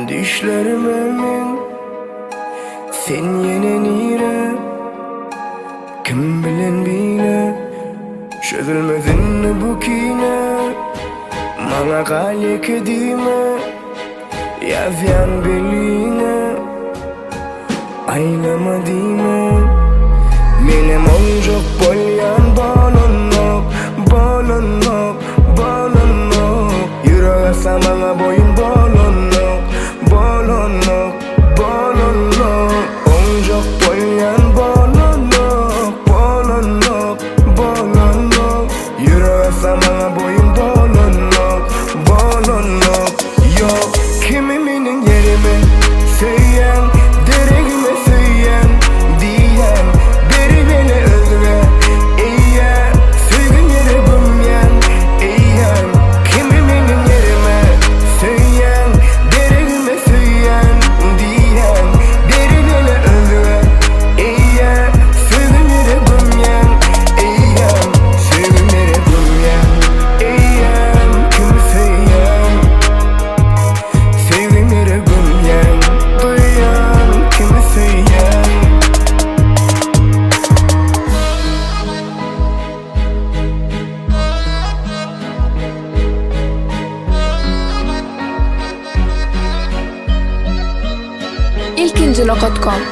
Düşlerime min sen yine nire kim bilen bile çözülmezin bu kine bana kalye kedime yazyan beline aylama dime benim oncuk bolyan balonok balonok balonok yüreğe samana boyun balonok balonok balonok oncuk bolyan balonok balonok balonok yüreğe samana boyun balonok balonok yok kimi minin yerime söyleyen deregime söyleyen diyen beri beni öldüre eğer söygün yere bümyen eğer kimi minin yerime söyleyen deregime söyleyen diyen beri beni öldüre eğer söygün yere bümyen eğer söygün yere bümyen eğer kimi söyleyen sevdim yere bümyen duyan kimi söyleyen. ilkinci.com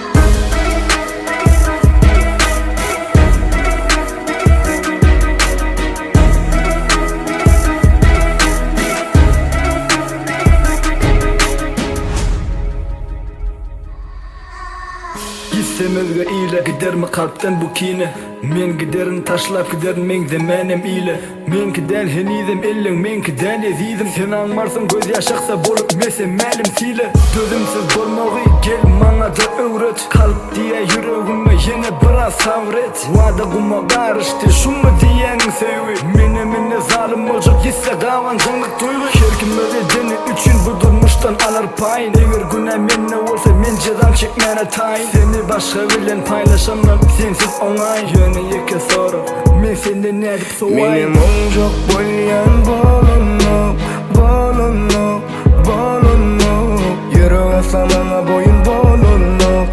Gitsem özge ile gider mi kalpten bu kine men giderin taşlap giderin men zemanem ile men giden henizem ellen men giden ezizim sen anmarsın göz yaşaksa bolup mesem melim sile dözümsüz bolmağı gel bana da öğret kalp diye yüreğime yine biraz savret vada kuma karıştı şu mu diyen sevi mene zalim olacak gitse kavan canlık duygu herkim ödedeni üçün bu durmuştan alır payın eğer güne menne olsa men cezam çekmene tayin seni başka bilen paylaşamam sensiz onay yöne yeke soru men senden ne edip soğayım Benim oncuk bolyan balonok balonok balonok yüreğe samana boyun balonok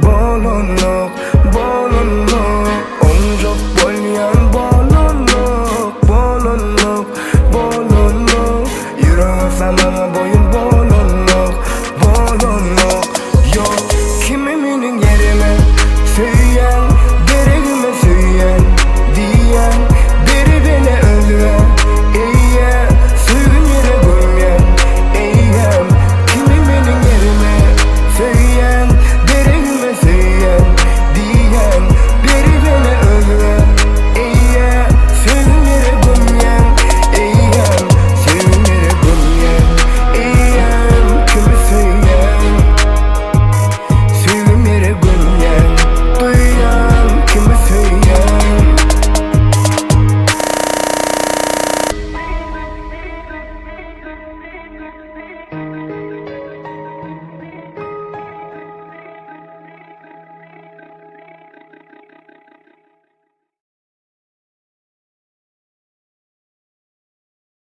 balonok balonok oncuk bolyan balonok balonok balonok yüreğe samana boyun